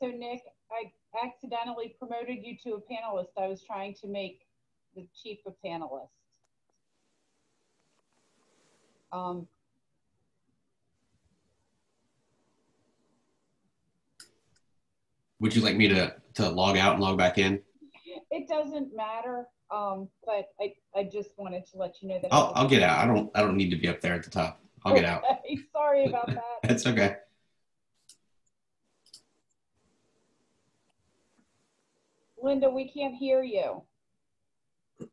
So Nick, I accidentally promoted you to a panelist. I was trying to make the chief a panelist. Would you like me to log out and log back in? It doesn't matter, but I just wanted to let you know that. I'll get out. I don't need to be up there at the top. I'll get out. Sorry about that. It's okay. Linda, we can't hear you. We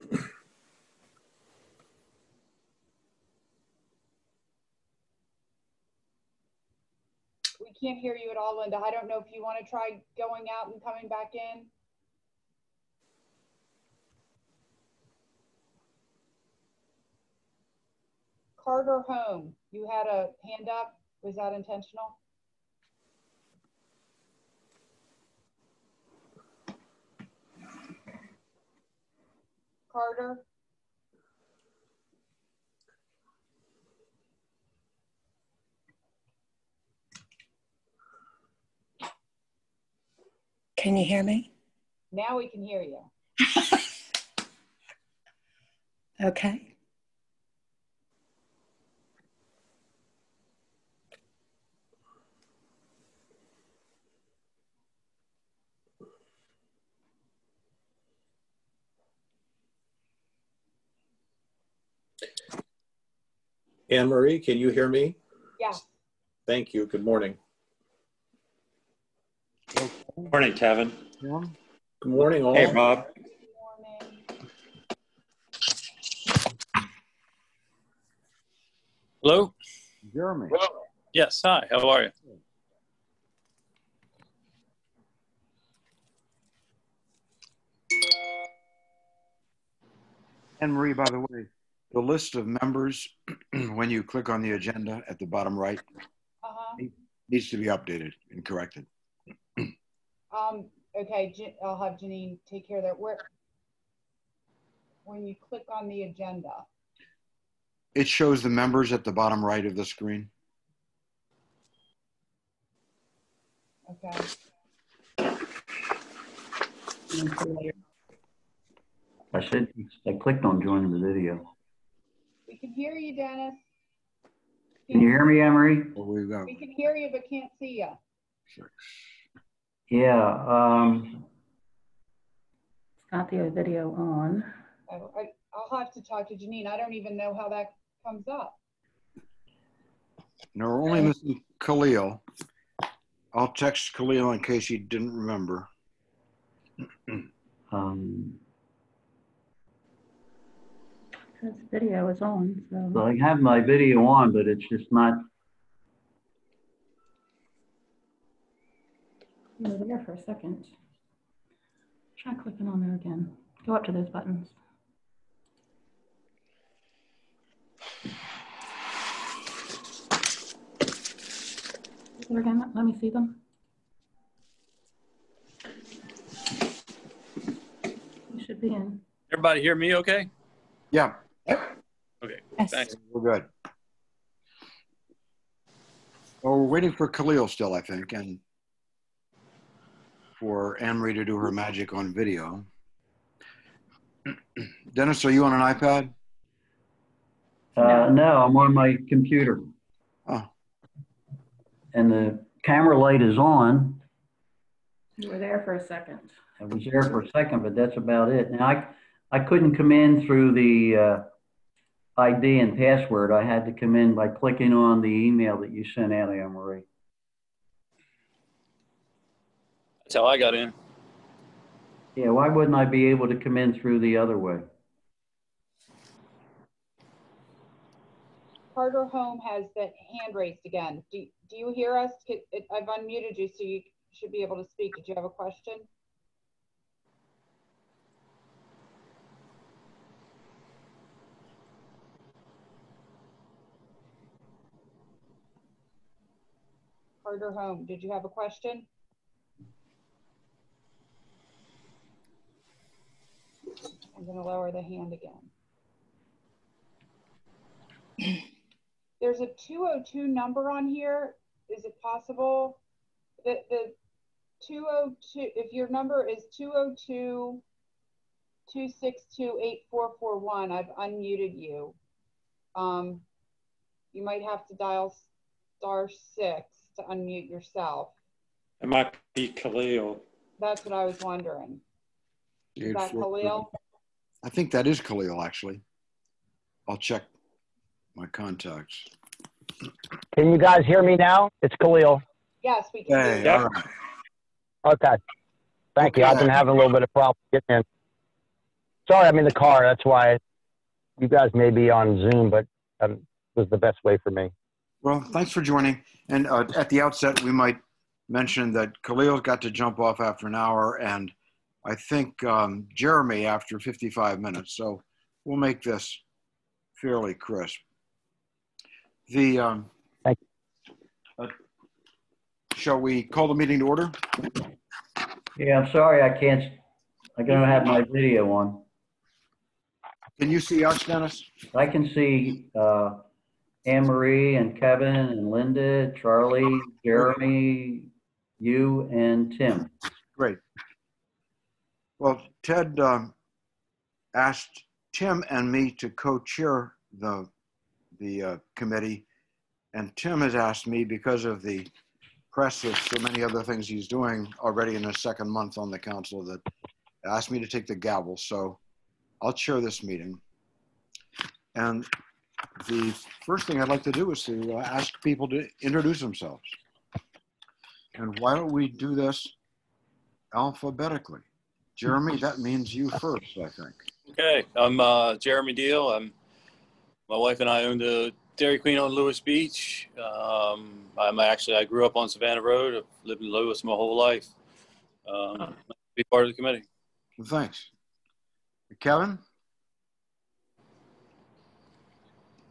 can't hear you at all, Linda. I don't know if you want to try going out and coming back in. Carter Home, you had a hand up. Was that intentional? Carter? Can you hear me? Now we can hear you. Okay. Anne Marie, can you hear me? Yeah. Thank you. Good morning. Good morning, Kevin. Good morning, all. Hey, Bob. Good morning. Hello? Jeremy. Yes, hi, how are you? Anne Marie, by the way, the list of members, when you click on the agenda at the bottom right, needs to be updated and corrected. Okay, I'll have Janine take care of that. When you click on the agenda, it shows the members at the bottom right of the screen. okay. I clicked on join the video. We can hear you, Dennis. Can you hear me, Emery? Well, we can hear you, but can't see you. Yeah. It's got the video on. I'll have to talk to Janine. I don't even know how that comes up. No, we're only missing Khalil. I'll text Khalil in case he didn't remember. This video is on. So. Well, I have my video on, but it's just not. You were there for a second. Try clicking on there again. Go up to those buttons. Again, let me see them. You should be in. Everybody hear me okay? Yeah. Okay, yes. Thanks. We're good. Well, we're waiting for Khalil still, I think, and for Anne-Marie to do her magic on video. Dennis, are you on an iPad? No, I'm on my computer. Oh. And the camera light is on. You were there for a second. I was there for a second, but that's about it. Now, I couldn't come in through the ID and password. I had to come in by clicking on the email that you sent out, Anne-Marie. That's how I got in. Yeah, why wouldn't I be able to come in through the other way? Carter Home has that hand raised again. Do you hear us? I've unmuted you, so you should be able to speak. Did you have a question? Carter Home, did you have a question? I'm going to lower the hand again. There's a 202 number on here. Is it possible that 202, if your number is 202-262-8441, I've unmuted you. You might have to dial *6 to unmute yourself. It might be Khalil. That's what I was wondering. Is that Khalil? I think that is Khalil, actually. I'll check my contacts. Can you guys hear me now? It's Khalil. Yes, we can. Hey, Yep. all right. Okay. Thank you. I've been having a little bit of problem getting in. Sorry, I'm in the car. That's why you guys may be on Zoom, but it was the best way for me. Well, thanks for joining. And at the outset, we might mention that Khalil got to jump off after an hour, and I think Jeremy after 55 minutes. So we'll make this fairly crisp. The Thank shall we call the meeting to order? Yeah, I'm sorry, I don't have my video on. Can you see us, Dennis? I can see Anne Marie and Kevin and Linda, Charlie, Jeremy, you, and Tim. Great. Well, Ted asked Tim and me to co-chair the committee, and Tim has asked me, because of the press of so many other things he's doing already in his second month on the council, that asked me to take the gavel. So I'll chair this meeting. And the first thing I'd like to do is to ask people to introduce themselves. And why don't we do this alphabetically? Jeremy, that means you first, I think. Okay, I'm Jeremy Deal. My wife and I own the Dairy Queen on Lewis Beach. I grew up on Savannah Road. I've lived in Lewis my whole life. Be part of the committee. Well, thanks. Kevin?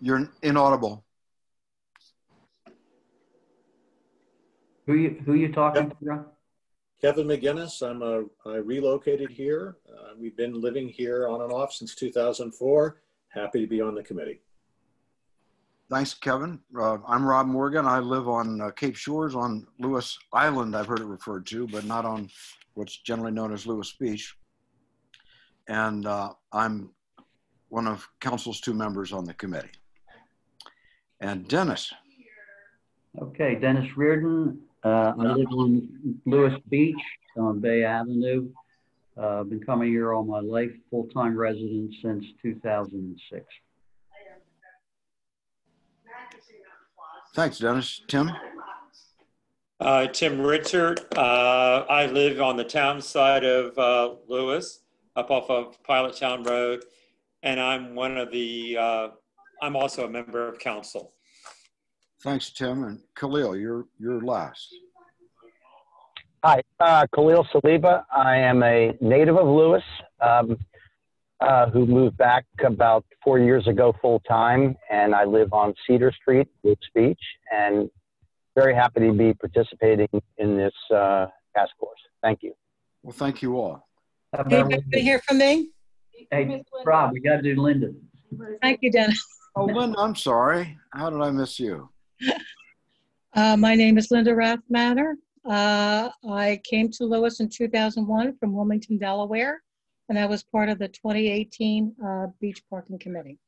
You're inaudible. Who you talking to, John? Kevin McGinnis. I relocated here. We've been living here on and off since 2004. Happy to be on the committee. Thanks, Kevin. I'm Rob Morgan. I live on Cape Shores on Lewis Island, I've heard it referred to, but not on what's generally known as Lewis Beach. And I'm one of council's 2 members on the committee. And Dennis. Okay, Dennis Reardon. I live on Lewis Beach on Bay Avenue. Been coming here all my life, full-time resident since 2006. Thanks, Dennis. Tim? Tim Richard. I live on the town side of Lewis, up off of Pilot Town Road, and I'm I'm also a member of council. Thanks, Tim. And Khalil, you're last. Hi, Khalil Saliba. I am a native of Lewis who moved back about 4 years ago full time, and I live on Cedar Street, Lewis Beach, and very happy to be participating in this task force. Thank you. Well, thank you all. How about Anybody Linda? hear from me? Hey, Rob, we got to do Linda. Thank you, Dennis. Oh, Linda, I'm sorry. How did I miss you? My name is Linda Rathmatter. I came to Lewis in 2001 from Wilmington, Delaware, and I was part of the 2018 Beach Parking Committee.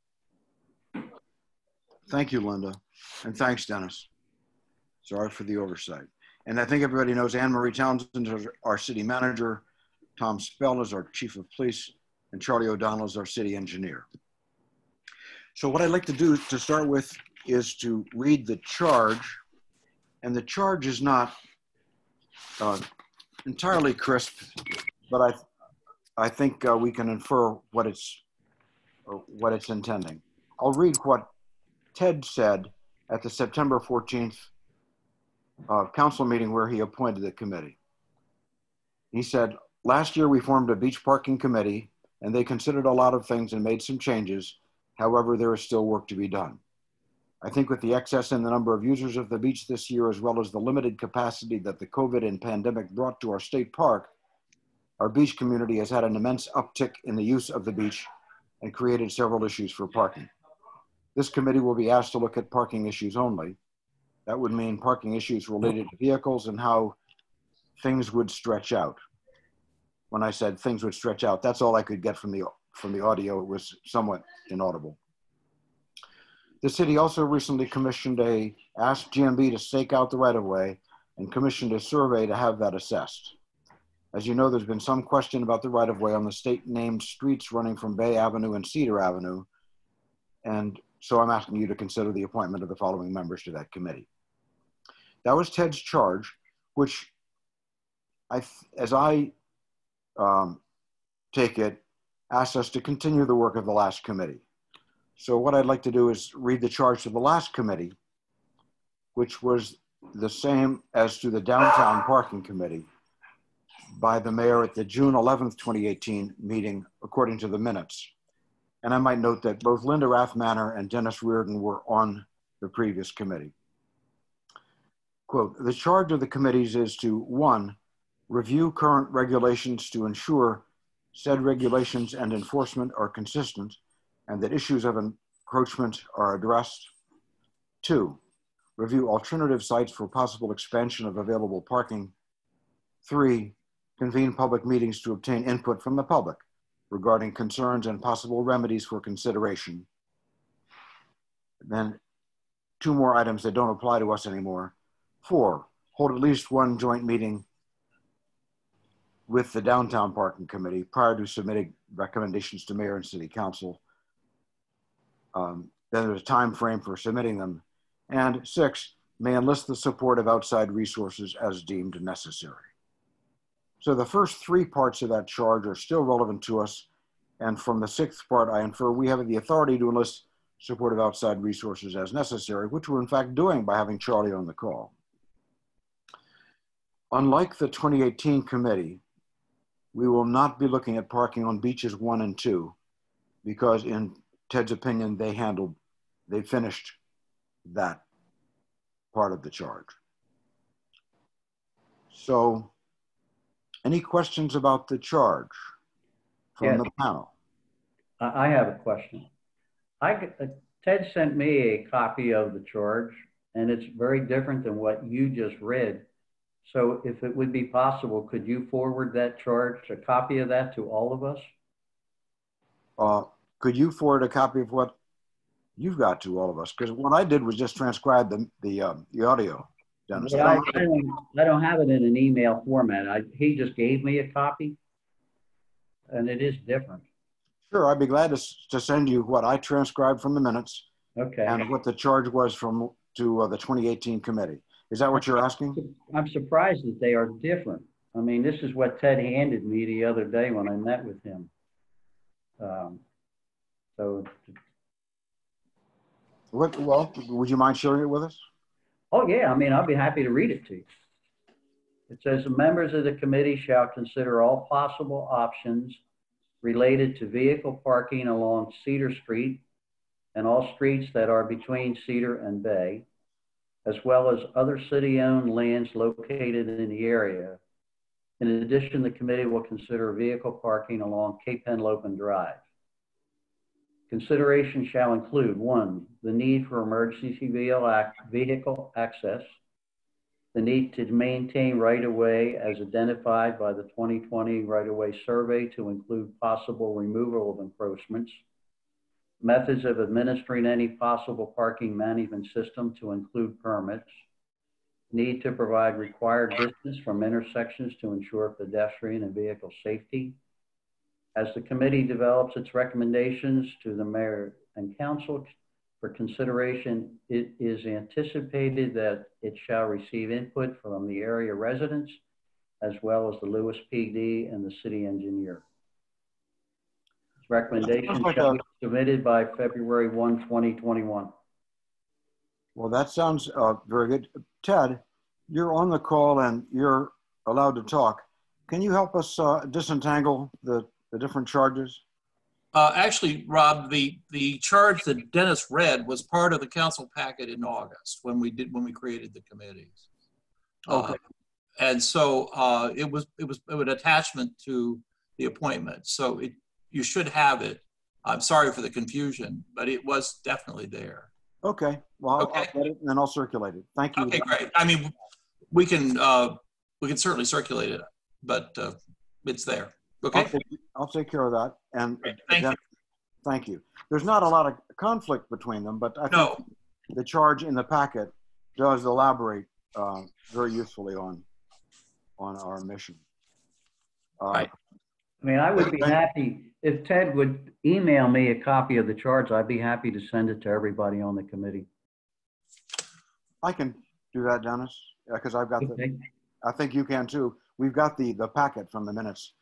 Thank you, Linda. And thanks, Dennis. Sorry for the oversight. And I think everybody knows Anne Marie Townsend is our city manager, Tom Spell is our chief of police, and Charlie O'Donnell is our city engineer. So what I'd like to do to start with is to read the charge. And the charge is not entirely crisp, but I think we can infer what it's intending. I'll read what Ted said at the September 14th council meeting where he appointed the committee. He said, "Last year we formed a beach parking committee and they considered a lot of things and made some changes. However, there is still work to be done. I think with the excess in the number of users of the beach this year, as well as the limited capacity that the COVID and pandemic brought to our state park, our beach community has had an immense uptick in the use of the beach and created several issues for parking. This committee will be asked to look at parking issues only. That would mean parking issues related to vehicles and how things would stretch out. When I said things would stretch out, that's all I could get from the audio. It was somewhat inaudible. The city also recently asked GMB to stake out the right-of-way and commissioned a survey to have that assessed. As you know, there's been some question about the right-of-way on the state-named streets running from Bay Avenue and Cedar Avenue. And so I'm asking you to consider the appointment of the following members to that committee. That was Ted's charge, which, as I take it, asked us to continue the work of the last committee. So what I'd like to do is read the charge to the last committee, which was the same as to the Downtown Parking Committee by the mayor at the June 11th, 2018 meeting, according to the minutes. And I might note that both Linda Rathmanner and Dennis Reardon were on the previous committee. Quote, the charge of the committees is to, 1, review current regulations to ensure said regulations and enforcement are consistent and that issues of encroachment are addressed. 2, review alternative sites for possible expansion of available parking. 3, convene public meetings to obtain input from the public regarding concerns and possible remedies for consideration. Then 2 more items that don't apply to us anymore. 4, hold at least 1 joint meeting with the Downtown Parking Committee prior to submitting recommendations to Mayor and City Council. Then there's a time frame for submitting them. And 6, may enlist the support of outside resources as deemed necessary. So the first 3 parts of that charge are still relevant to us. And from the 6th part, I infer we have the authority to enlist support of outside resources as necessary, which we're in fact doing by having Charlie on the call. Unlike the 2018 committee, we will not be looking at parking on beaches 1 and 2, because in Ted's opinion, they finished that part of the charge. So, any questions about the charge from the panel? I have a question. Ted sent me a copy of the charge, and it's very different than what you just read. So if it would be possible, could you forward that charge, a copy of that, to all of us? Could you forward a copy of what you've got to all of us? Because what I did was just transcribe the audio. Dennis. I don't have it in an email format. He just gave me a copy, and it is different. Sure, I'd be glad to send you what I transcribed from the minutes. Okay. And what the charge was to the 2018 committee. Is that what you're asking? I'm surprised that they are different. I mean, this is what Ted handed me the other day when I met with him. Well, would you mind sharing it with us? Oh yeah, I mean, I'll be happy to read it to you. It says the members of the committee shall consider all possible options related to vehicle parking along Cedar Street and all streets that are between Cedar and Bay, as well as other city-owned lands located in the area. In addition, the committee will consider vehicle parking along Cape Henlopen Drive. Consideration shall include 1, the need for emergency vehicle access, the need to maintain right-of-way as identified by the 2020 right-of-way survey to include possible removal of encroachments, methods of administering any possible parking management system to include permits, need to provide required distance from intersections to ensure pedestrian and vehicle safety. As the committee develops its recommendations to the mayor and council for consideration, it is anticipated that it shall receive input from the area residents, as well as the Lewis PD and the city engineer. Its recommendation shall be submitted by February 1, 2021. Well, that sounds very good. Ted, you're on the call and you're allowed to talk. Can you help us disentangle the different charges? Actually, Rob, the charge that Dennis read was part of the council packet in August when we created the committees. Okay. And so it was an attachment to the appointment. So you should have it. I'm sorry for the confusion, but it was definitely there. Okay. Well, okay. I'll get it and then I'll circulate it. Thank you. Okay, great. I mean, we can we can certainly circulate it, but it's there. Okay. I'll take care of that. And Great. Thank you. Thank you. There's not a lot of conflict between them, but I think the charge in the packet does elaborate very usefully on our mission. Right. I mean, I would be happy if Ted would email me a copy of the charge. I'd be happy to send it to everybody on the committee. I can do that, Dennis, because I've got Okay. I think you can too. We've got the packet from the minutes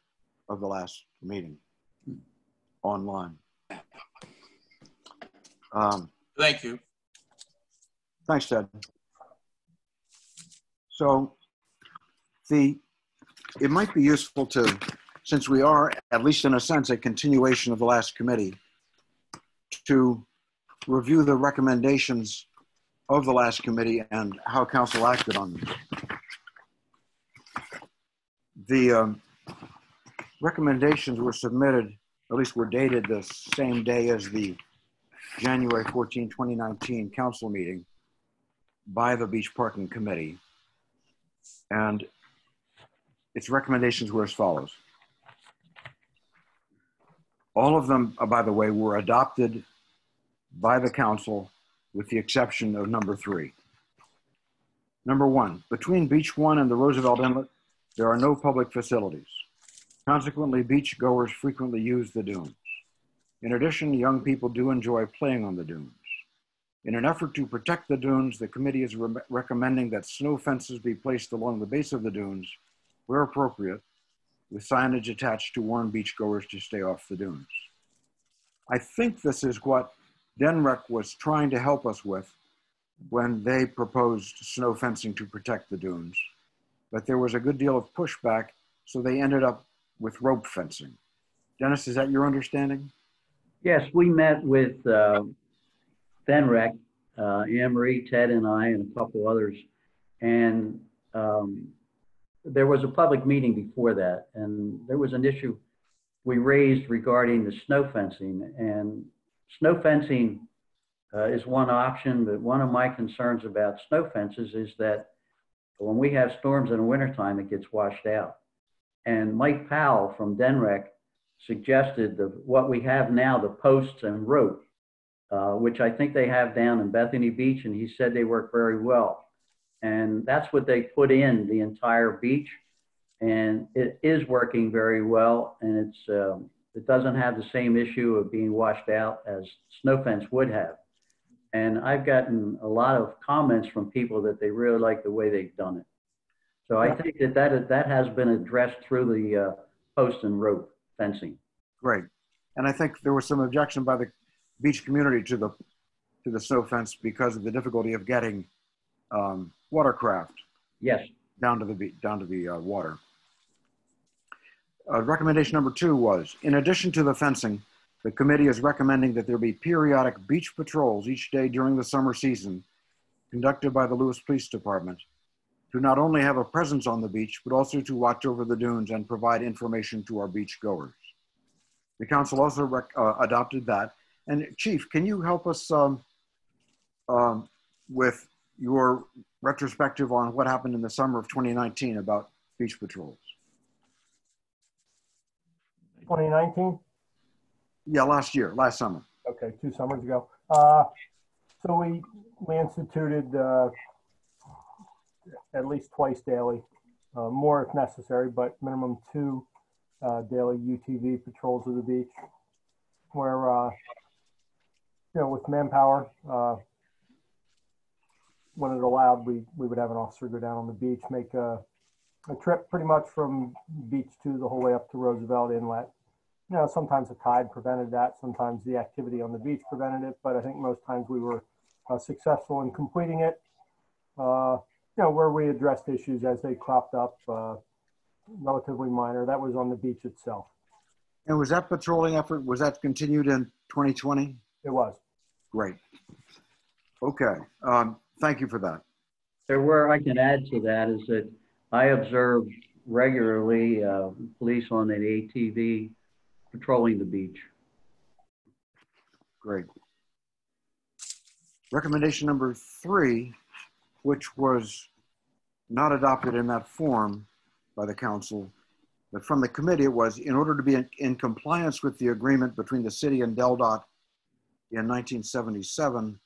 of the last meeting online. Thank you. Thanks, Ted. So it might be useful to, since we are, at least in a sense, a continuation of the last committee, to review the recommendations of the last committee and how council acted on them. The recommendations were submitted, at least were dated the same day as the January 14, 2019 council meeting by the Beach Parking Committee. And its recommendations were as follows. All of them, by the way, were adopted by the council with the exception of number 3. Number 1, between Beach 1 and the Roosevelt Inlet, there are no public facilities. Consequently, beach goers frequently use the dunes. In addition, young people do enjoy playing on the dunes. In an effort to protect the dunes, the committee is recommending that snow fences be placed along the base of the dunes, where appropriate, with signage attached to warn beachgoers to stay off the dunes. I think this is what DENREC was trying to help us with when they proposed snow fencing to protect the dunes. But there was a good deal of pushback, so they ended up with rope fencing. Dennis, is that your understanding? Yes, we met with DENREC, Anne-Marie, Ted, and I, and a couple others. And there was a public meeting before that, and there was an issue we raised regarding the snow fencing. And snow fencing is one option, but one of my concerns about snow fences is that when we have storms in the wintertime, it gets washed out. And Mike Powell from DENREC suggested what we have now, the posts and rope, which I think they have down in Bethany Beach, and he said they work very well. And that's what they put in the entire beach, and it is working very well, and it doesn't have the same issue of being washed out as snow fence would have. And I've gotten a lot of comments from people that they really like the way they've done it. So I think that has been addressed through the post and rope fencing. Great. And I think there was some objection by the beach community to the snow fence because of the difficulty of getting watercraft. Yes. Down to the water. Recommendation number 2 was, in addition to the fencing, the committee is recommending that there be periodic beach patrols each day during the summer season conducted by the Lewis Police Department to not only have a presence on the beach, but also to watch over the dunes and provide information to our beach goers. The council also adopted that. And Chief, can you help us with your retrospective on what happened in the summer of 2019 about beach patrols? 2019? Yeah, last summer. Okay, 2 summers ago. So we instituted at least twice daily, more if necessary, but minimum 2 daily UTV patrols of the beach, where with manpower, when it allowed, we would have an officer go down on the beach, make a trip pretty much from beach 2 the whole way up to Roosevelt Inlet. Sometimes the tide prevented that, sometimes the activity on the beach prevented it, but I think most times we were successful in completing it. Where we addressed issues as they cropped up, relatively minor. That was on the beach itself. And was that patrolling effort, was that continued in 2020? It was. Great. Okay. Thank you for that. I can add to that is that I observe regularly police on an ATV patrolling the beach. Great. Recommendation number 3, which was not adopted in that form, by the council. But from the committee, it was in order to be in compliance with the agreement between the city and DelDOT in 1977,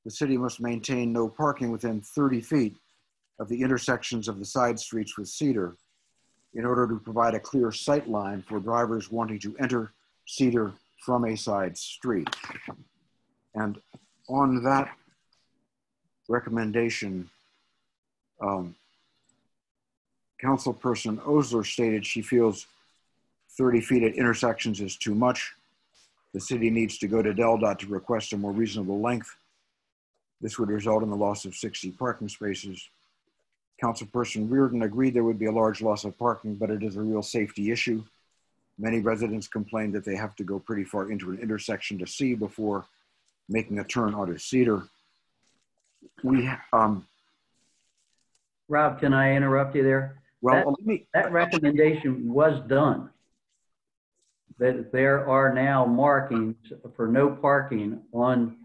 the city must maintain no parking within 30 feet of the intersections of the side streets with Cedar in order to provide a clear sight line for drivers wanting to enter Cedar from a side street. And on that recommendation, Councilperson Osler stated she feels 30 feet at intersections is too much. The city needs to go to DelDOT to request a more reasonable length. This would result in the loss of 60 parking spaces. Councilperson Reardon agreed there would be a large loss of parking, but it is a real safety issue. Many residents complained that they have to go pretty far into an intersection to see before making a turn onto Cedar. Rob, can I interrupt you there? Well, that recommendation was done. That there are now markings for no parking on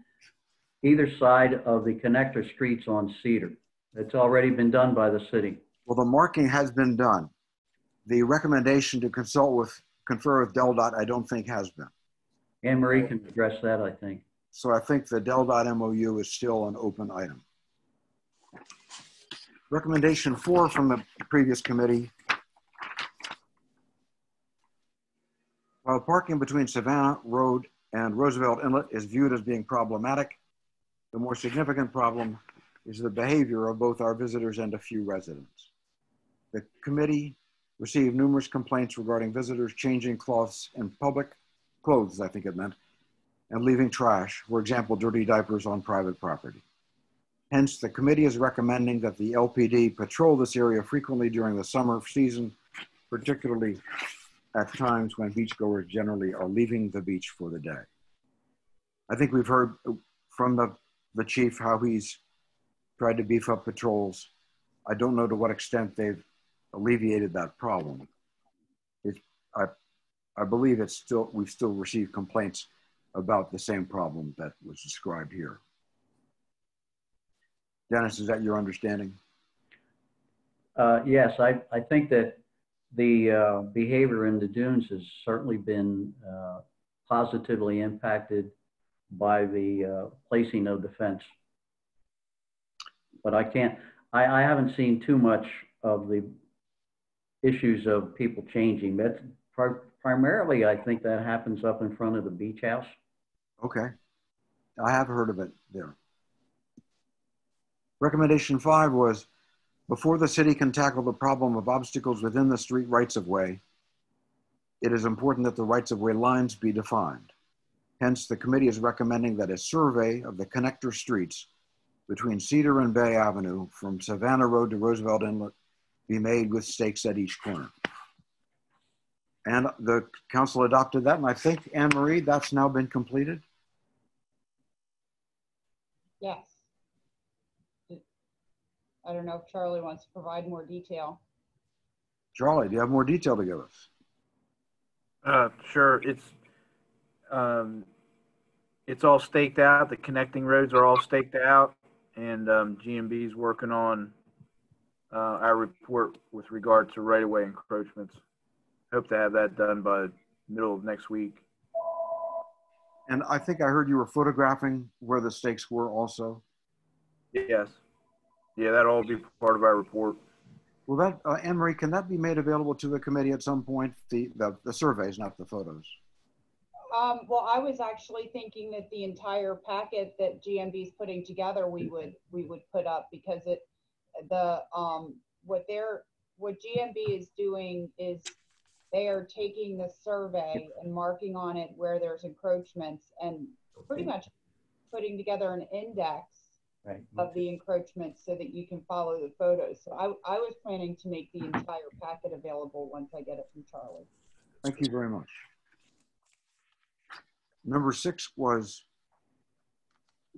either side of the connector streets on Cedar. It's already been done by the city. Well, the marking has been done. The recommendation to confer with DelDOT, I don't think has been. Anne Marie can address that, I think. So I think the DelDOT MOU is still an open item. Recommendation 4 from the previous committee. While parking between Savannah Road and Roosevelt Inlet is viewed as being problematic, the more significant problem is the behavior of both our visitors and a few residents. The committee received numerous complaints regarding visitors changing clothes in public, clothes I think it meant, and leaving trash, for example, dirty diapers on private property. Hence, the committee is recommending that the LPD patrol this area frequently during the summer season, particularly at times when beachgoers generally are leaving the beach for the day. I think we've heard from the chief how he's tried to beef up patrols. I don't know to what extent they've alleviated that problem. I believe we've still received complaints about the same problem that was described here. Dennis, is that your understanding? Yes, I think that the behavior in the dunes has certainly been positively impacted by the placing of the fence. But I haven't seen too much of the issues of people changing. That's primarily, I think that happens up in front of the beach house. Okay, I have heard of it there. Recommendation 5 was, before the city can tackle the problem of obstacles within the street rights-of-way, it is important that the rights-of-way lines be defined. Hence, the committee is recommending that a survey of the connector streets between Cedar and Bay Avenue from Savannah Road to Roosevelt Inlet be made with stakes at each corner. And the council adopted that, and I think, Anne Marie, that's now been completed? Yes. I don't know if Charlie wants to provide more detail. Charlie, do you have more detail to give us? Sure. It's all staked out. The connecting roads are all staked out, and GMB is working on our report with regard to right-of-way encroachments. Hope to have that done by the middle of next week. And I think I heard you were photographing where the stakes were also. Yes. Yeah, that'll all be part of our report. Well, that Anne Marie, can that be made available to the committee at some point? The surveys, not the photos. Well, I was actually thinking that the entire packet that GMB is putting together, we would put up, because what GMB is doing is they are taking the survey and marking on it where there's encroachments and pretty much putting together an index of the encroachments so that you can follow the photos. So I was planning to make the entire packet available once I get it from Charlie. Thank you very much. Number 6 was,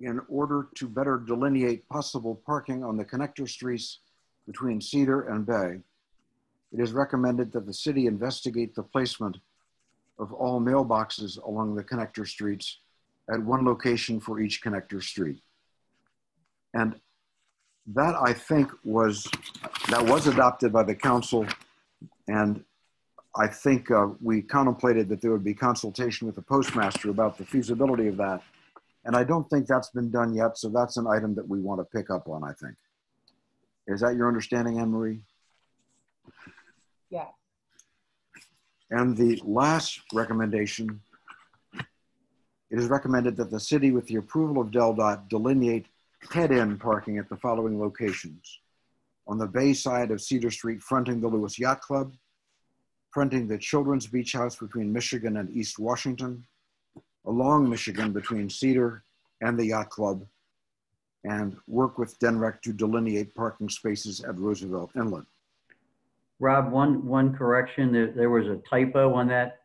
in order to better delineate possible parking on the connector streets between Cedar and Bay, it is recommended that the city investigate the placement of all mailboxes along the connector streets at one location for each connector street. And that, I think, was adopted by the council And I think we contemplated that there would be consultation with the postmaster about the feasibility of that. And I don't think that's been done yet. So that's an item that we want to pick up on, I think. Is that your understanding, Anne Marie? Yeah. And the last recommendation, it is recommended that the city, with the approval of DelDOT, delineate head-end parking at the following locations: on the bay side of Cedar Street, fronting the Lewis Yacht Club, fronting the Children's Beach House between Michigan and East Washington, along Michigan between Cedar and the Yacht Club, and work with DENREC to delineate parking spaces at Roosevelt Inlet. Rob, one correction. There was a typo on that.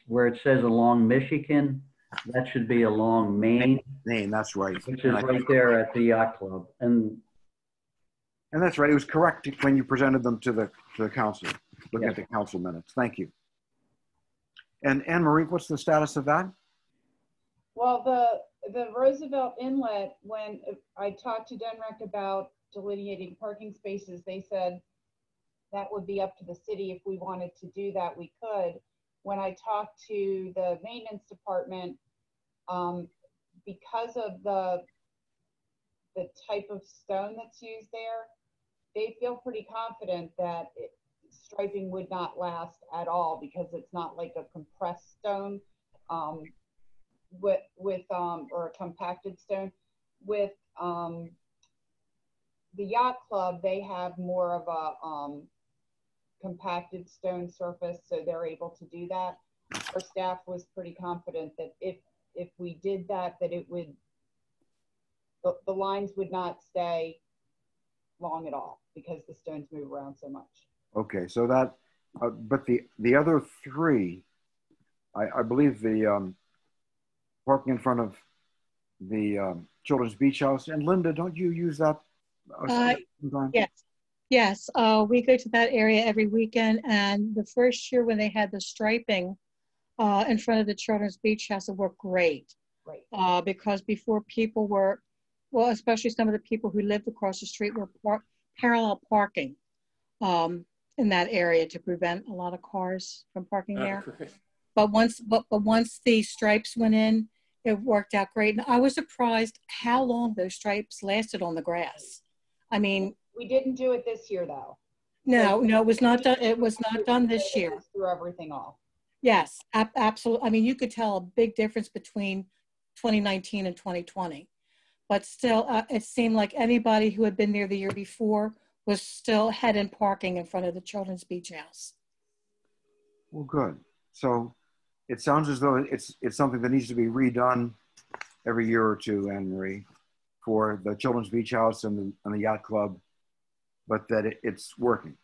Where it says along Michigan, that should be along Maine. Maine, that's right. Which is right there at the Yacht Club. And that's right. It was correct when you presented them to the council, looking at the council minutes. Thank you. And Anne Marie, what's the status of that? Well, the Roosevelt Inlet, when I talked to DENREC about delineating parking spaces, they said that would be up to the city. If we wanted to do that, we could. When I talked to the maintenance department, because of the type of stone that's used there, they feel pretty confident that striping would not last at all, because it's not like a compressed stone or a compacted stone. With the Yacht Club, they have more of a compacted stone surface, so they're able to do that. Our staff was pretty confident that if we did that, it would, the lines would not stay long at all, because the stones move around so much. Okay, so that, but the other three, I believe the parking in front of the Children's Beach House, and Linda, don't you use that? Yes. We go to that area every weekend, and the first year when they had the striping in front of the Children's Beach House, it worked great. Right. Because before people were, well, especially some of the people who lived across the street were parallel parking in that area to prevent a lot of cars from parking there. But once the stripes went in, it worked out great. And I was surprised how long those stripes lasted on the grass. I mean, we didn't do it this year though. No, it was not done. It was not done this year. Threw everything off. Yes, absolutely. I mean, you could tell a big difference between 2019 and 2020, but still, it seemed like anybody who had been there the year before was still head-in parking in front of the Children's Beach House. Well, good. So it sounds as though it's something that needs to be redone every year or two, Anne Marie, for the Children's Beach House and the Yacht Club, but that it's working.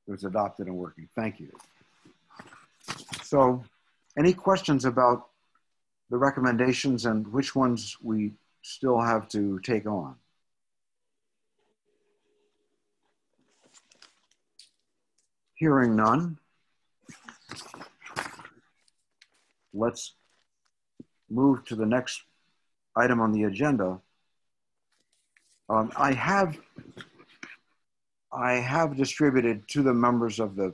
It was adopted and working. Thank you. So any questions about the recommendations and which ones we still have to take on? Hearing none, let's move to the next item on the agenda. I have distributed to the members of the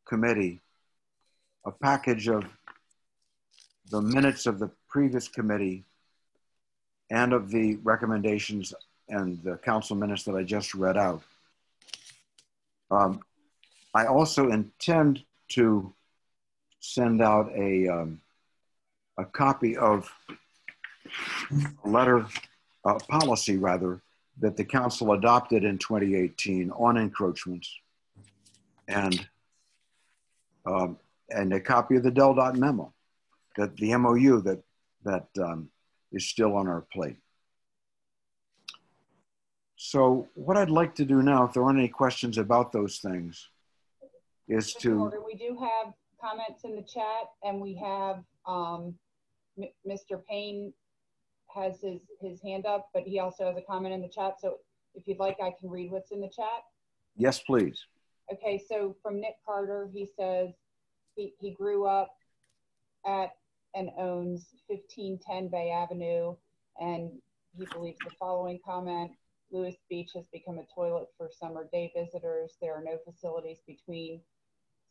committee a package of the minutes of the previous committee and of the recommendations and the council minutes that I just read out. I also intend to send out a copy of a letter, policy rather, that the council adopted in 2018 on encroachments, and a copy of the DelDOT memo, that the MOU that is still on our plate. So what I'd like to do now, if there aren't any questions about those things, is to... We do have comments in the chat, and we have Mr. Payne has his hand up, but he also has a comment in the chat. So if you'd like, I can read what's in the chat. Yes, please. Okay, so from Nick Carter, he says he grew up at and owns 1510 Bay Avenue, and he believes the following comment: Lewis Beach has become a toilet for summer day visitors. There are no facilities between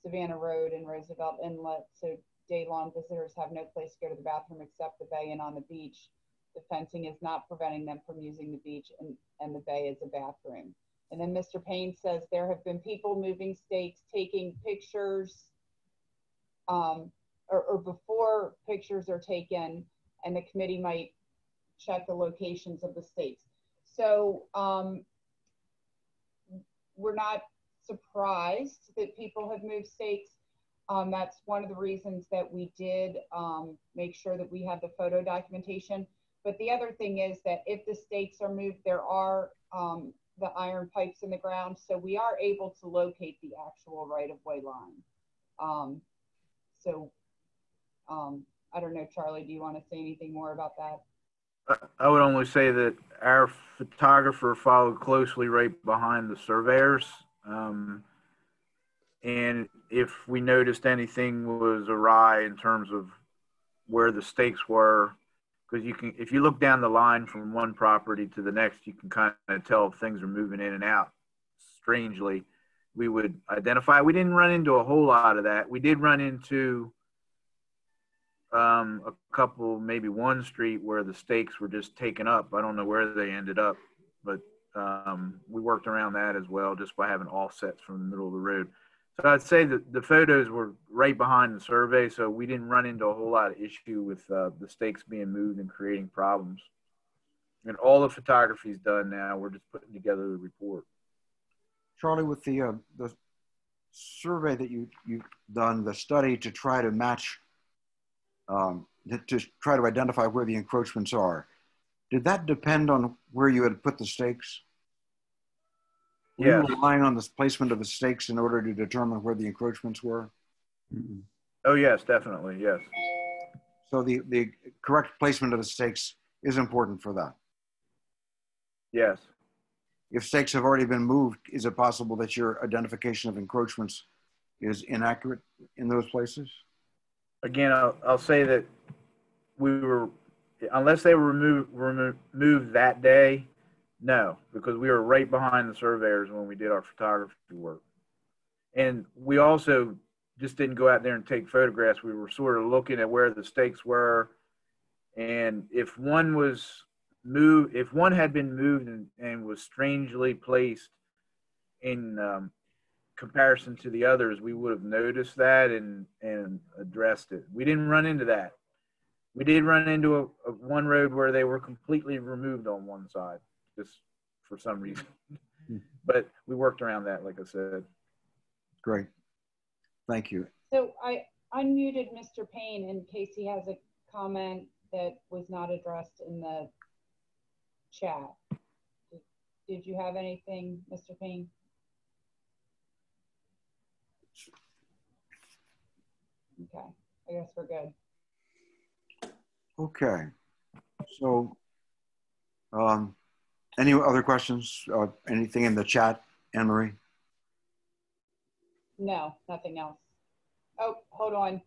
Savannah Road and Roosevelt Inlet, so day-long visitors have no place to go to the bathroom except the bay and on the beach. The fencing is not preventing them from using the beach, and the bay is a bathroom. And then Mr. Payne says there have been people moving stakes, taking pictures, or before pictures are taken, and the committee might check the locations of the stakes. So we're not surprised that people have moved stakes. That's one of the reasons that we did make sure that we have the photo documentation. But the other thing is that if the stakes are moved, there are the iron pipes in the ground, so we are able to locate the actual right-of-way line. I don't know, Charlie, do you want to say anything more about that? I would only say that our photographer followed closely right behind the surveyors. And if we noticed anything was awry in terms of where the stakes were, because you can, if you look down the line from one property to the next, you can kind of tell if things are moving in and out strangely. We would identify. We didn't run into a whole lot of that. We did run into a couple, maybe one street where the stakes were just taken up. I don't know where they ended up, but we worked around that as well, just by having offsets from the middle of the road. So I'd say that the photos were right behind the survey, so we didn't run into a whole lot of issue with the stakes being moved and creating problems. And all the photography is done now. We're just putting together the report. Charlie, with the survey that you've done, the study to try to match, to try to identify where the encroachments are, did that depend on where you had put the stakes? Were you relying on the placement of the stakes in order to determine where the encroachments were? Mm-hmm. Oh, yes, definitely, yes. So the correct placement of the stakes is important for that? Yes. If stakes have already been moved, is it possible that your identification of encroachments is inaccurate in those places? Again, I'll say that we were, unless they were moved that day, no, because we were right behind the surveyors when we did our photography work. And we also just didn't go out there and take photographs. We were sort of looking at where the stakes were. And if one was moved, if one had been moved and was strangely placed in comparison to the others, we would have noticed that and addressed it. We didn't run into that. We did run into one road where they were completely removed on one side, just for some reason. But we worked around that, like I said. Great. Thank you. So I unmuted Mr. Payne in case he has a comment that was not addressed in the chat. Did you have anything, Mr. Payne? Okay, I guess we're good. Okay. So, any other questions? Anything in the chat, Anne-Marie? No, nothing else. Oh, hold on.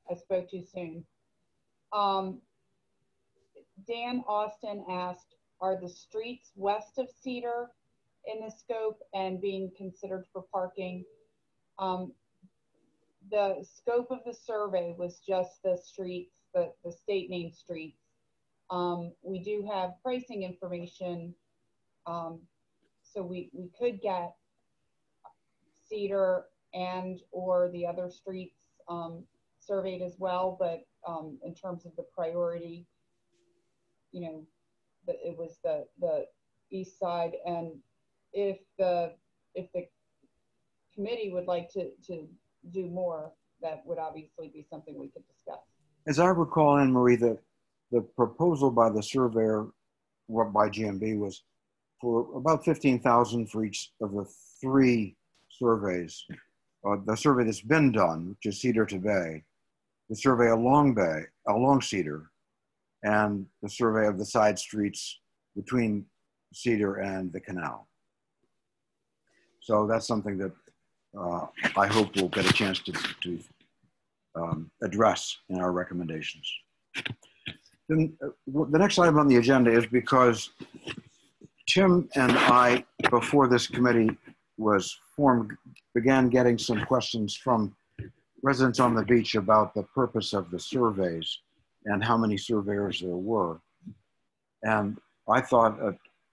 I spoke too soon. Dan Austin asked, are the streets west of Cedar in the scope and being considered for parking? The scope of the survey was just the streets, the state named streets. We do have pricing information, so we could get Cedar and or the other streets surveyed as well, but in terms of the priority, you know, it was the east side. And if the committee would like to do more, that would obviously be something we could discuss. As I recall, Anne-Marie, the proposal by the surveyor, by GMB, was for about $15,000 for each of the 3 surveys. The survey that's been done, which is Cedar to Bay, the survey along Cedar, and the survey of the side streets between Cedar and the canal. So that's something that I hope we'll get a chance to address in our recommendations. Then the next item on the agenda is because Tim and I, before this committee was formed, began getting some questions from residents on the beach about the purpose of the surveys and how many surveyors there were. And I thought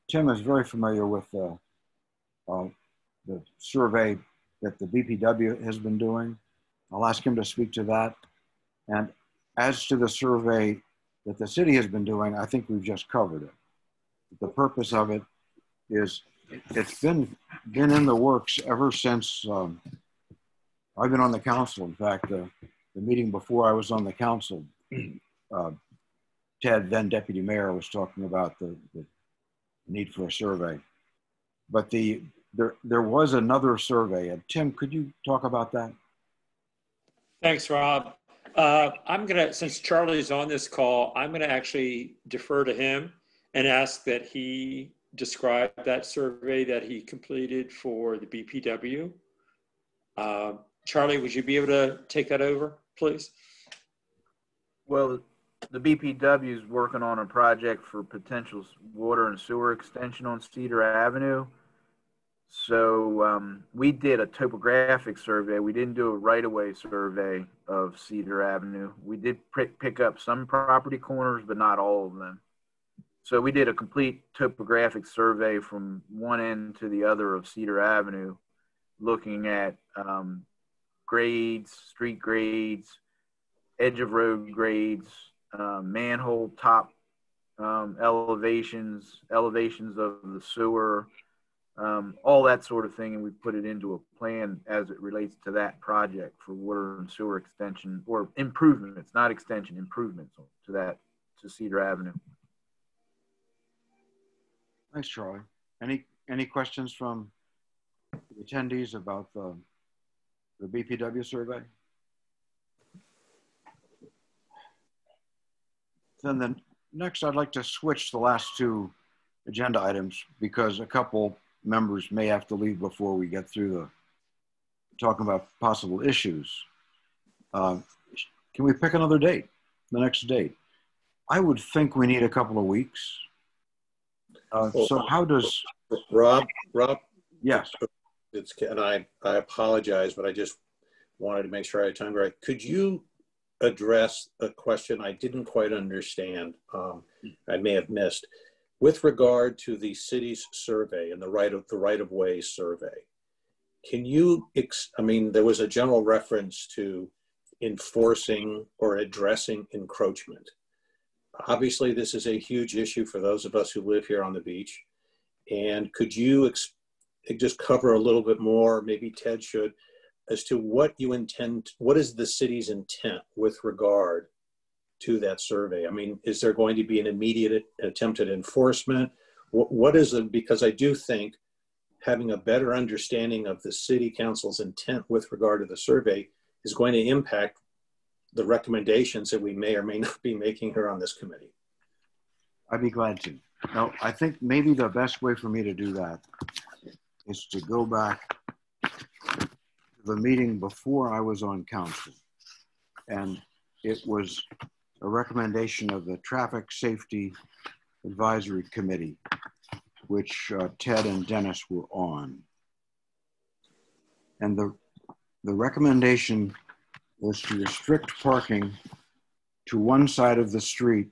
Tim is very familiar with the survey that the BPW has been doing. I'll ask him to speak to that. And as to the survey that the city has been doing, I think we've just covered it. The purpose of it is, it's been in the works ever since I've been on the council. In fact, the meeting before I was on the council, Ted, then deputy mayor, was talking about the need for a survey. But there was another survey. And Tim, could you talk about that? Thanks, Rob. I'm gonna, since Charlie's on this call, I'm gonna actually defer to him and ask that he describe that survey that he completed for the BPW. Charlie, would you be able to take that over, please? Well, the BPW is working on a project for potential water and sewer extension on Cedar Avenue. So we did a topographic survey. We didn't do a right-of-way survey of Cedar Avenue. We did pick up some property corners, but not all of them. So we did a complete topographic survey from one end to the other of Cedar Avenue, looking at grades, street grades, edge of road grades, manhole top elevations of the sewer, all that sort of thing. And we put it into a plan as it relates to that project for water and sewer extension, or improvements, not extension, improvements to Cedar Avenue. Thanks, Charlie. Any questions from the attendees about the BPW survey? Then next, I'd like to switch the last two agenda items because a couple members may have to leave before we get through talking about possible issues. Can we pick another date, the next date? I would think we need a couple of weeks. So how does Rob? Yes. And I apologize, but I just wanted to make sure I had time. Right? Could you address a question I didn't quite understand? I may have missed with regard to the city's survey and the right of way survey. Can you? I mean, there was a general reference to enforcing or addressing encroachment. Obviously, this is a huge issue for those of us who live here on the beach. And could you just cover a little bit more, maybe Ted should, as to what you intend, what is the city's intent with regard to that survey? I mean, is there going to be an immediate attempt at enforcement? What is it? Because I do think having a better understanding of the city council's intent with regard to the survey is going to impact the recommendations that we may or may not be making here on this committee. I'd be glad to. Now, I think maybe the best way for me to do that is to go back to the meeting before I was on council. And it was a recommendation of the Traffic Safety Advisory Committee, which Ted and Dennis were on. And the recommendation was to restrict parking to one side of the street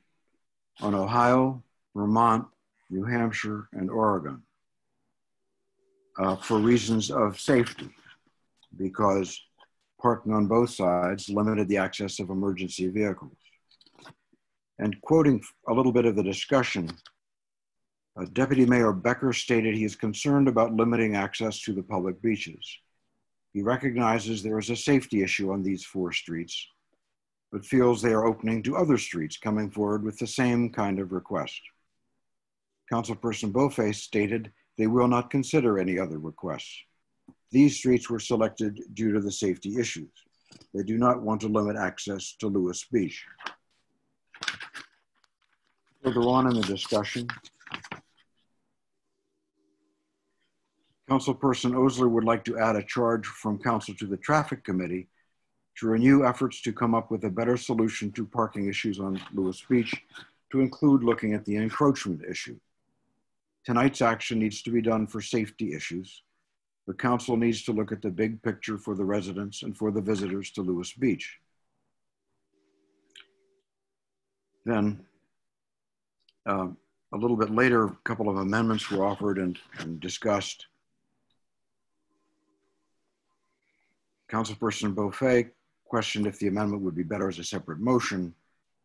on Ohio, Vermont, New Hampshire, and Oregon for reasons of safety, because parking on both sides limited the access of emergency vehicles. And quoting a little bit of the discussion, Deputy Mayor Becker stated he is concerned about limiting access to the public beaches. He recognizes there is a safety issue on these 4 streets, but feels they are opening to other streets coming forward with the same kind of request. Councilperson Beauface stated they will not consider any other requests. These streets were selected due to the safety issues. They do not want to limit access to Lewis Beach. Further on in the discussion, Councilperson Osler would like to add a charge from council to the traffic committee to renew efforts to come up with a better solution to parking issues on Lewis Beach, to include looking at the encroachment issue. tonight's action needs to be done for safety issues. The council needs to look at the big picture for the residents and for the visitors to Lewis Beach. Then a little bit later, a couple of amendments were offered and discussed. Councilperson Beaufet questioned if the amendment would be better as a separate motion.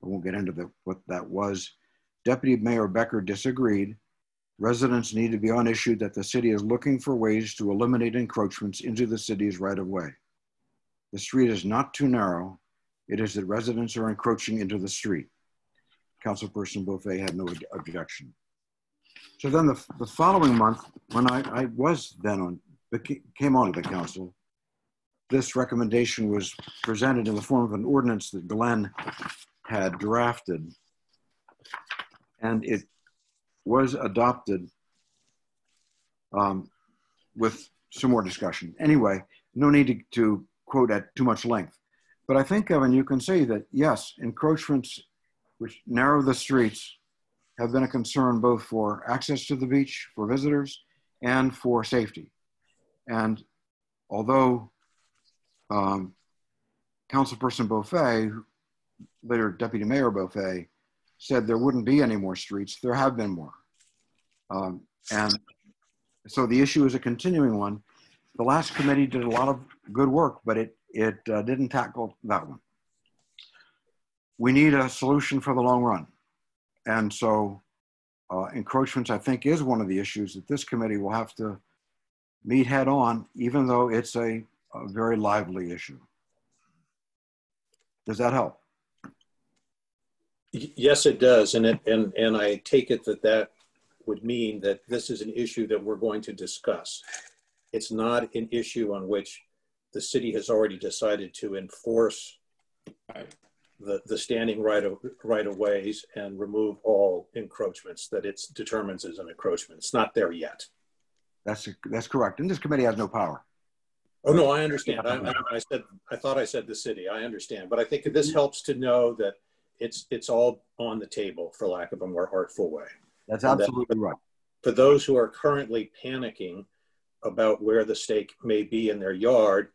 I won't get into what that was. Deputy Mayor Becker disagreed. Residents need to be on issue that the city is looking for ways to eliminate encroachments into the city's right-of-way. The street is not too narrow. It is that residents are encroaching into the street. Councilperson Beaufet had no objection. So then the following month, when I was then came onto the council, this recommendation was presented in the form of an ordinance that Glenn had drafted, and it was adopted with some more discussion. Anyway, no need to quote at too much length. But I think, Evan, you can say that, yes, encroachments which narrow the streets have been a concern both for access to the beach, for visitors, and for safety. And although Councilperson Beaufet, later Deputy Mayor Beaufet, said there wouldn't be any more streets, there have been more. And so the issue is a continuing one. The last committee did a lot of good work, but it didn't tackle that one. We need a solution for the long run. And so encroachments, I think, is one of the issues that this committee will have to meet head on, even though it's a very lively issue. Does that help? Yes, it does. And I take it that would mean that this is an issue that we're going to discuss. It's not an issue on which the city has already decided to enforce the standing right of ways and remove all encroachments that it determines as an encroachment. It's not there yet. That's correct. And this committee has no power. Oh no, I understand. I thought I said the city. I understand, but I think this helps to know that it's all on the table, for lack of a more artful way. That's absolutely right. For those who are currently panicking about where the stake may be in their yard,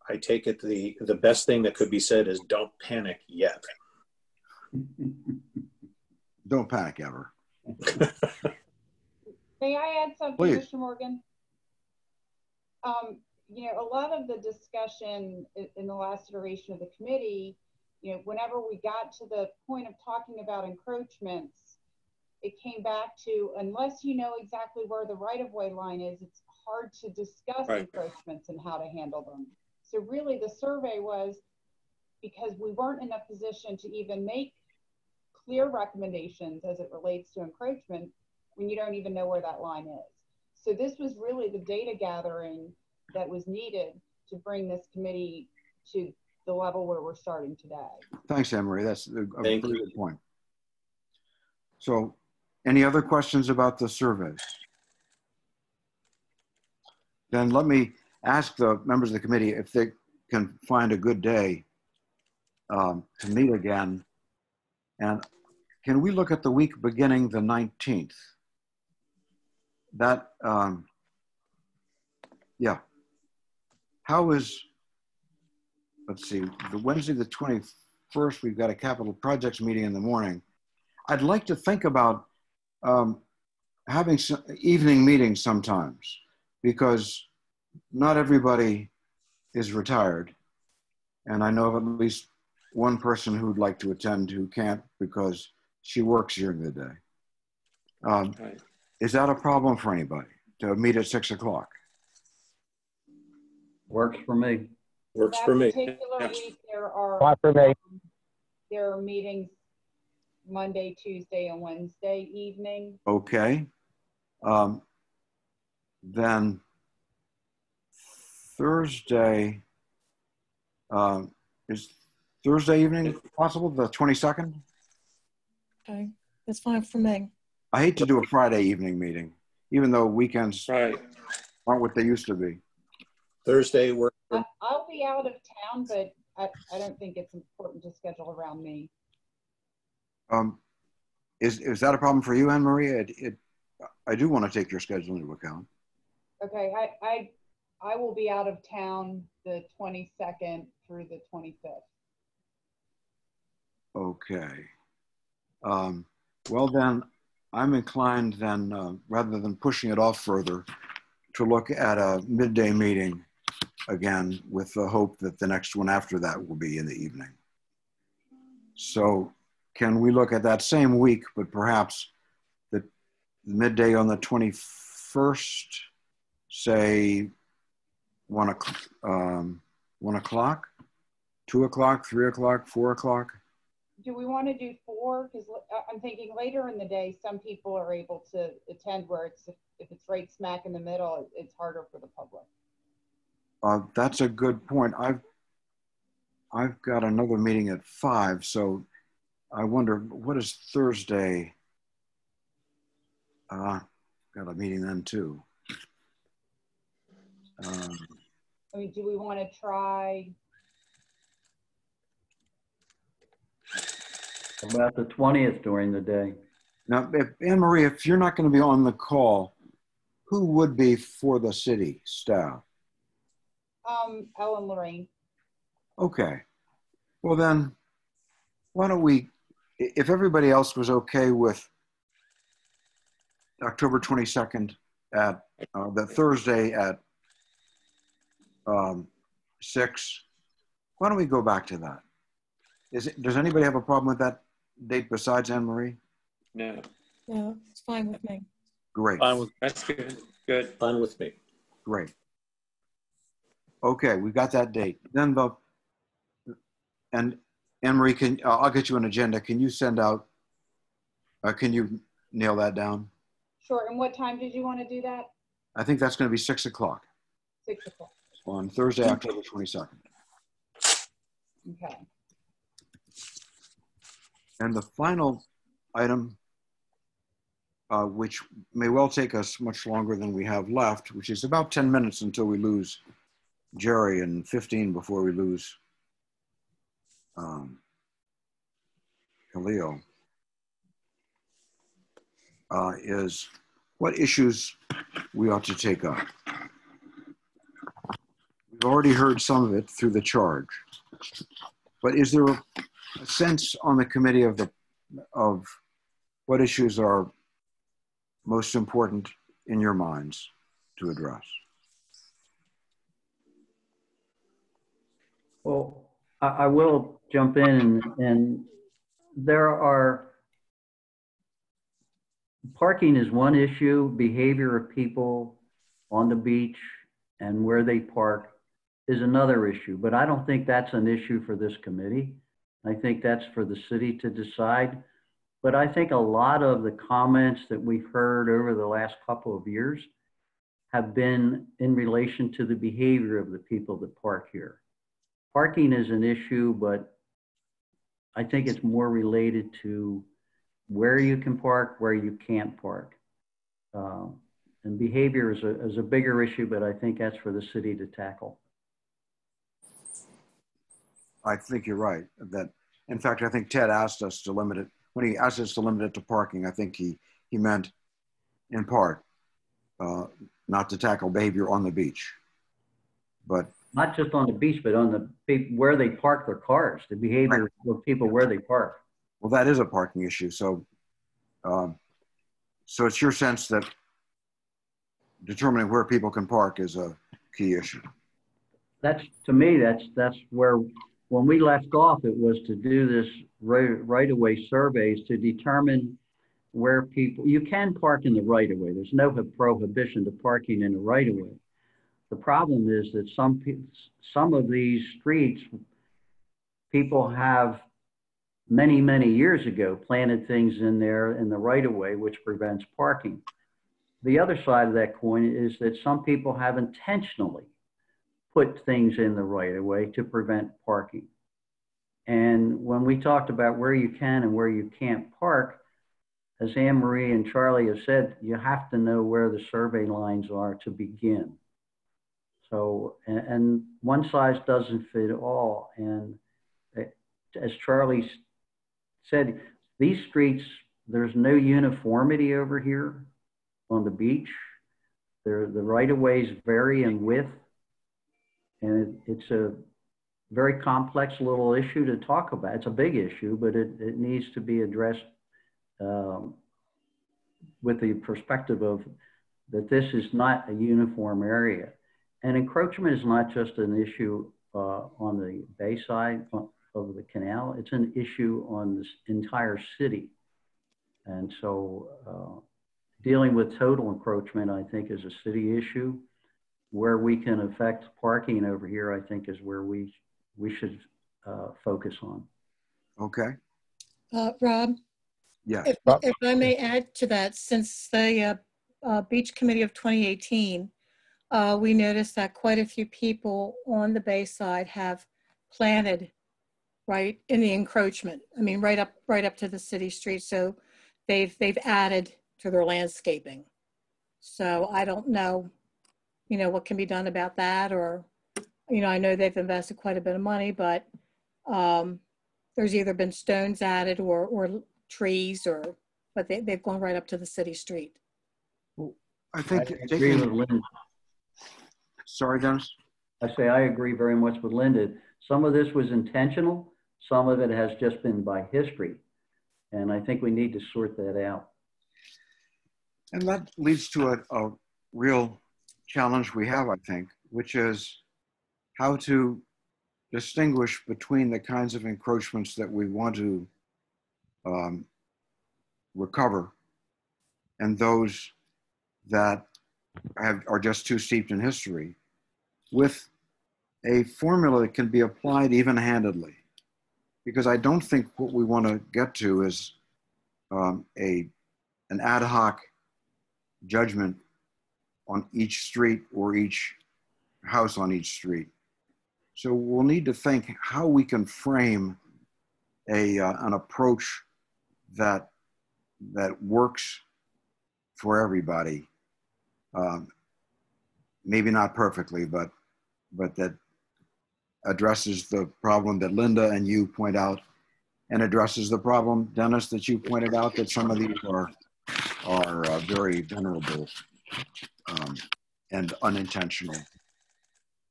I take it the best thing that could be said is don't panic yet. Don't panic ever. May I add something, Please. Mr. Morgan? You know, a lot of the discussion in the last iteration of the committee, you know, whenever we got to the point of talking about encroachments, it came back to, unless you know exactly where the right-of-way line is, it's hard to discuss encroachments and how to handle them. So really the survey was because we weren't in a position to even make clear recommendations as it relates to encroachment when you don't even know where that line is. So this was really the data gathering that was needed to bring this committee to the level where we're starting today. Thanks, Anne-Marie. That's a very good point. So any other questions about the surveys? Then let me ask the members of the committee if they can find a good day to meet again. And can we look at the week beginning the 19th? That, yeah. How is, let's see, the Wednesday the 21st, we've got a capital projects meeting in the morning. I'd like to think about having some evening meetings sometimes, because not everybody is retired. And I know of at least one person who'd like to attend who can't because she works during the day. Is that a problem for anybody to meet at 6 o'clock? Works for me. Works That for me. particular week, there are there are meetings Monday, Tuesday, and Wednesday evening. Okay. Then Thursday, is Thursday evening possible, the 22nd? Okay, that's fine for me. I hate to do a Friday evening meeting, even though weekends aren't what they used to be. Thursday work. I'll be out of town, but I don't think it's important to schedule around me. Is that a problem for you, Anne Marie? I do want to take your schedule into account. Okay, I will be out of town the 22nd through the 25th. Okay. Well then, I'm inclined then, rather than pushing it off further, to look at a midday meeting again with the hope that the next one after that will be in the evening. So can we look at that same week, but perhaps the midday on the 21st, say 1 o'clock, 2 o'clock, 3 o'clock, 4 o'clock? Do we want to do 4? Because I'm thinking later in the day, some people are able to attend where it's, if it's right smack in the middle, it's harder for the public. That's a good point. I've got another meeting at 5, so I wonder, what is Thursday? Got a meeting then too. I mean, do we want to try? About the 20th during the day. Now, Anne Marie, if you're not going to be on the call, who would be for the city staff? Ellen Lorraine. Okay. Well then, why don't we, if everybody else was okay with October 22nd at the Thursday at 6, why don't we go back to that? Does anybody have a problem with that date besides Anne Marie? No. No, it's fine with me. Great. Fine with, That's good. Good. fine with me. Great. Okay, we got that date. Then and Anne Marie, I'll get you an agenda. Can you send out? Can you nail that down? Sure. And what time did you want to do that? I think that's going to be 6 o'clock 6 o'clock. on Thursday, October 22nd. Okay. And the final item, which may well take us much longer than we have left, which is about 10 minutes until we lose Jerry and 15 before we lose Khalil, is what issues we ought to take up. We've already heard some of it through the charge, but is there a sense on the committee of what issues are most important in your minds to address? Well, I will jump in, and there are, parking is one issue, behavior of people on the beach and where they park is another issue, but I don't think that's an issue for this committee. I think that's for the city to decide. But I think a lot of the comments that we've heard over the last couple of years have been in relation to the behavior of the people that park here. Parking is an issue, but I think it's more related to where you can park, where you can't park. And behavior is a bigger issue, but I think that's for the city to tackle. I think you're right. That, in fact, I think Ted asked us to limit it. When he asked us to limit it to parking, I think he meant, in part, not to tackle behavior on the beach, but not just on the beach, but on the where they park their cars, the behavior of people where they park. Well, that is a parking issue. So, so it's your sense that determining where people can park is a key issue. That's, to me, that's where, when we left off, it was to do this right-of-way surveys to determine where people, you can park in the right-of-way. There's no prohibition to parking in the right-of-way. The problem is that some of these streets, people have many, many years ago planted things in there in the right-of-way, which prevents parking. The other side of that coin is that some people have intentionally put things in the right-of-way to prevent parking. And when we talked about where you can and where you can't park, as Anne Marie and Charlie have said, you have to know where the survey lines are to begin. So, and one size doesn't fit all. And as Charlie said, these streets, there's no uniformity over here on the beach. The right-of-ways vary in width, and it's a very complex little issue to talk about. It's a big issue, but it needs to be addressed with the perspective of that this is not a uniform area. And encroachment is not just an issue on the bay side of the canal, it's an issue on this entire city. And so dealing with total encroachment, I think, is a city issue. Where we can affect parking over here, I think, is where we should focus on. Okay. Rob? Yeah. If I may add to that, since the Beach Committee of 2018, we noticed that quite a few people on the bay side have planted right in the encroachment. I mean, right up to the city street. So they've added to their landscaping. So I don't know, what can be done about that, or, I know they've invested quite a bit of money, but there's either been stones added or trees, but they've gone right up to the city street. Well, I think I agree with Linda. Sorry, Dennis. I say I agree very much with Linda. Some of this was intentional. Some of it has just been by history. And I think we need to sort that out. And that leads to a real challenge we have, I think, which is how to distinguish between the kinds of encroachments that we want to recover and those that are just too steeped in history, with a formula that can be applied even-handedly. Because I don't think what we want to get to is an ad hoc judgment on each street or each house on each street. So we'll need to think how we can frame an approach that works for everybody. Maybe not perfectly, but that addresses the problem that Linda and you point out, and addresses the problem, Dennis, that you pointed out, that some of these are very venerable and unintentional.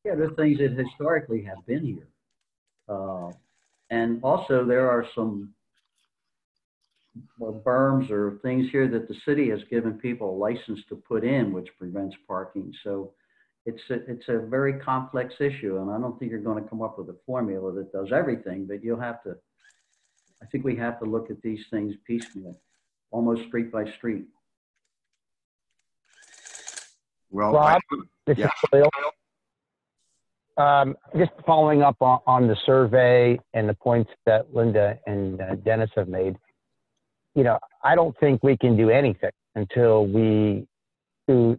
Yeah, there's things that historically have been here. And also there are some berms or things here that the city has given people a license to put in, which prevents parking. So it's a very complex issue, and I don't think you're going to come up with a formula that does everything, but I think we have to look at these things piecemeal, almost street by street. Well, Rob, this is Khalil. Just following up on the survey and the points that Linda and Dennis have made, I don't think we can do anything until we do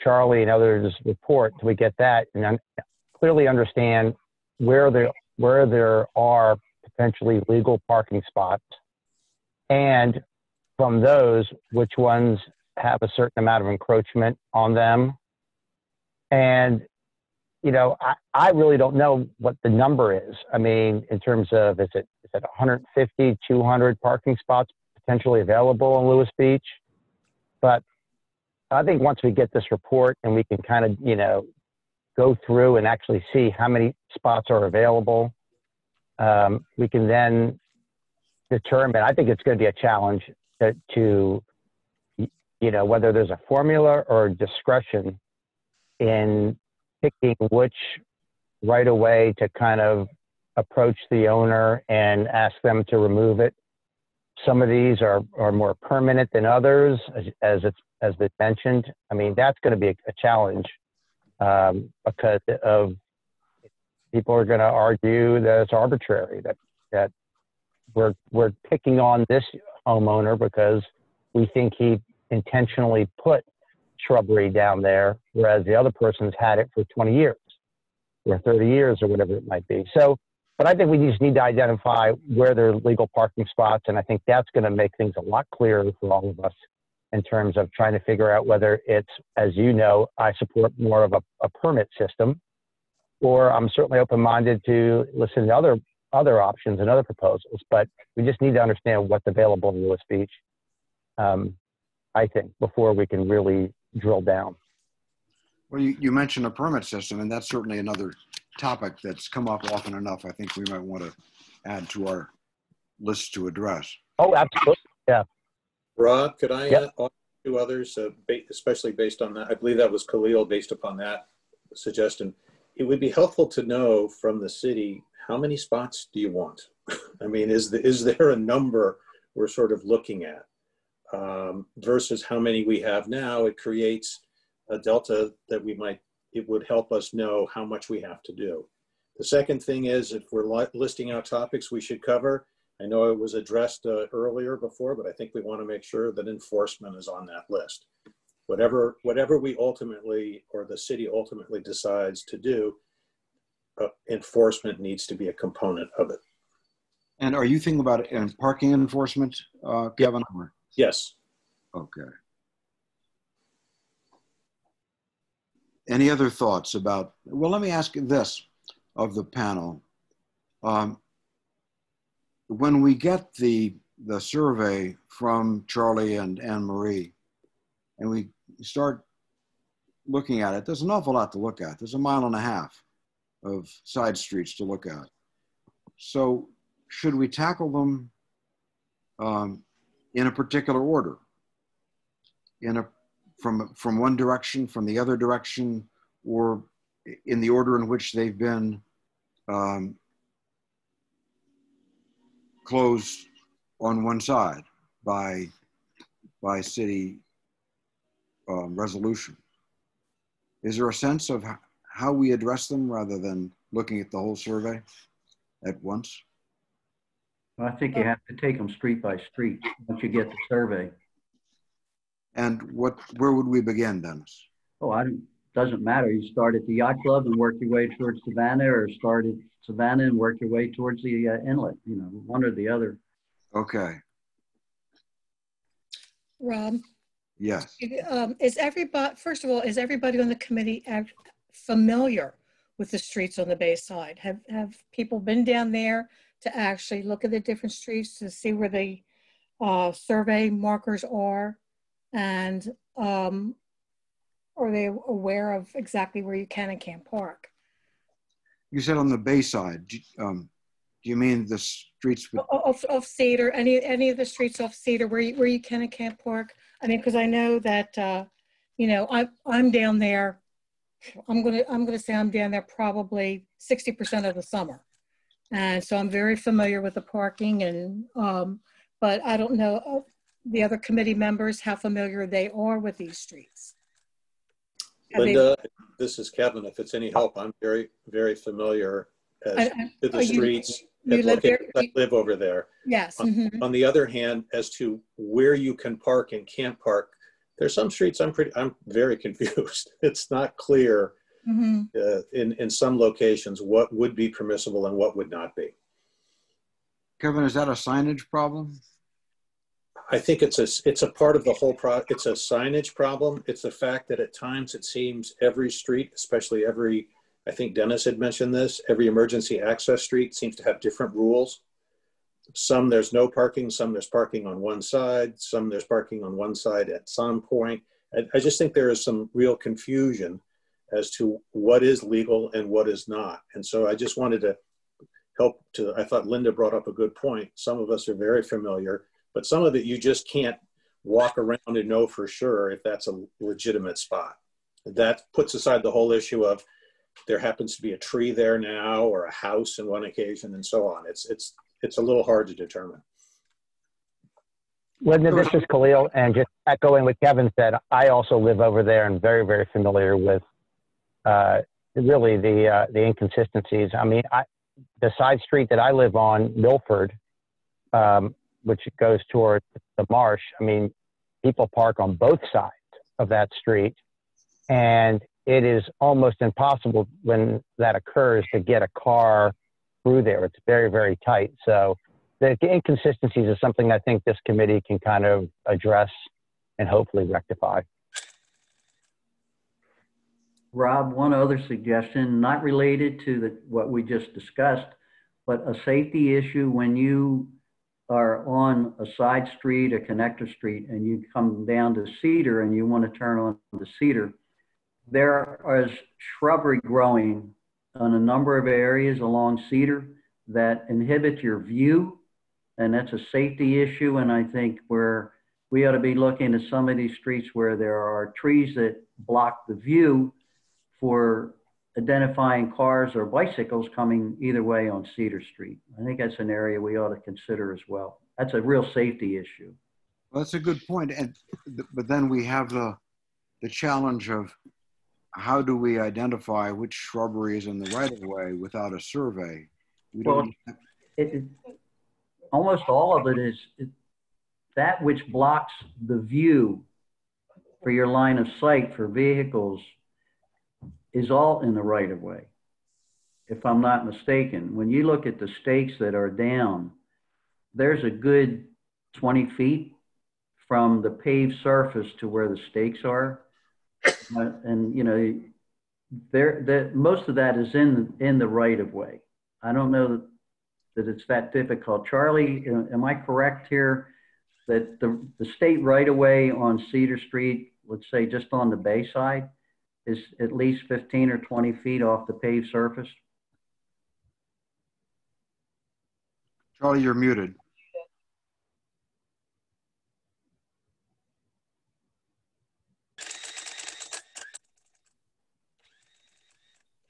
Charlie and others' report, till we get that and clearly understand where there are potentially legal parking spots, and from those, which ones have a certain amount of encroachment on them. And I really don't know what the number is. I mean, in terms of, is it 150, 200 parking spots potentially available on Lewis Beach? But I think once we get this report and we can kind of, go through and actually see how many spots are available, we can then determine. I think it's going to be a challenge to whether there's a formula or discretion in picking which right away to kind of approach the owner and ask them to remove it. Some of these are more permanent than others, as they mentioned. I mean, that's going to be a challenge because of people are going to argue that it's arbitrary, that we're picking on this homeowner because we think he intentionally put shrubbery down there, whereas the other person's had it for 20 years or 30 years or whatever it might be. So, but I think we just need to identify where there are legal parking spots, and I think that's going to make things a lot clearer for all of us in terms of trying to figure out whether it's, as you know, I support more of a permit system, or I'm certainly open-minded to listen to other options and other proposals, but we just need to understand what's available in Lewis Beach. I think, before we can really drill down. Well, you mentioned a permit system, and that's certainly another topic that's come up often enough. I think we might want to add to our list to address. Oh, absolutely. Yeah. Rob, could I offer two others, especially based on that? I believe that was Khalil, based upon that suggestion. It would be helpful to know from the city, how many spots do you want? I mean, is there a number we're sort of looking at versus how many we have now? It creates a delta that it would help us know how much we have to do. The second thing is, if we're listing out topics we should cover, I know it was addressed earlier before, but I think we want to make sure that enforcement is on that list. Whatever we ultimately, or the city ultimately decides to do, enforcement needs to be a component of it. And are you thinking about parking enforcement, Kevin? Yes. Okay. Any other thoughts about, well, let me ask you this of the panel. When we get the survey from Charlie and Anne Marie, and we start looking at it, there's an awful lot to look at. There's 1.5 miles of side streets to look at. So should we tackle them in a particular order? From one direction, from the other direction, or in the order in which they've been closed on one side by city resolution? Is there a sense of how we address them rather than looking at the whole survey at once? I think you have to take them street by street once you get the survey. And where would we begin, Dennis? Oh, doesn't matter. You start at the yacht club and work your way towards Savannah, or start at Savannah and work your way towards the inlet, one or the other. Okay. Rob? Yes. First of all, is everybody on the committee familiar with the streets on the Bay Side? Have people been down there to actually look at the different streets to see where the survey markers are? And are they aware of exactly where you can and can't park? You said on the Bay Side. Do you mean the streets off Cedar? Any of the streets off Cedar where you can and can't park? I mean, because I know that I'm down there. I'm gonna say I'm down there probably 60% of the summer, and so I'm very familiar with the parking. And but I don't know the other committee members how familiar they are with these streets. Linda, this is Kevin. If it's any help, I'm very, very familiar to the streets. I live over there. Yes. On the other hand, as to where you can park and can't park, there's some streets I'm very confused. It's not clear in some locations what would be permissible and what would not be. Kevin, is that a signage problem? I think it's a part of the whole it's a signage problem. It's the fact that at times it seems every street, especially I think Dennis had mentioned this, every emergency access street seems to have different rules. Some there's no parking, some there's parking on one side, some there's parking on one side at some point. I just think there is some real confusion as to what is legal and what is not. And so I just wanted to I thought Linda brought up a good point. Some of us are very familiar, but some of it you just can't walk around and know for sure if that's a legitimate spot. That puts aside the whole issue of there happens to be a tree there now or a house in one occasion and so on. It's a little hard to determine. Linda, this is Khalil, and just echoing what Kevin said, I also live over there and very, very familiar with really the inconsistencies. I mean, the side street that I live on, Milford, which goes toward the marsh, I mean, people park on both sides of that street, and it is almost impossible when that occurs to get a car through there. It's very, very tight. So the inconsistencies is something I think this committee can kind of address and hopefully rectify. Rob, one other suggestion, not related to what we just discussed, but a safety issue when you are on a side street, a connector street, and you come down to Cedar and you want to turn on to Cedar, there is shrubbery growing on a number of areas along Cedar that inhibit your view, and that's a safety issue. And I think we ought to be looking at some of these streets where there are trees that block the view for identifying cars or bicycles coming either way on Cedar Street. I think that's an area we ought to consider as well. That's a real safety issue. Well, that's a good point. But then we have the challenge of how do we identify which shrubbery is in the right of way without a survey? Almost all of it is that which blocks the view for your line of sight for vehicles is all in the right of way, if I'm not mistaken. When you look at the stakes that are down, there's a good 20 feet from the paved surface to where the stakes are. And you know, most of that is in the right of way. I don't know that it's that difficult. Charlie, am I correct here that the state right of way on Cedar Street, let's say just on the bay side, is at least 15 or 20 feet off the paved surface? Charlie, you're muted.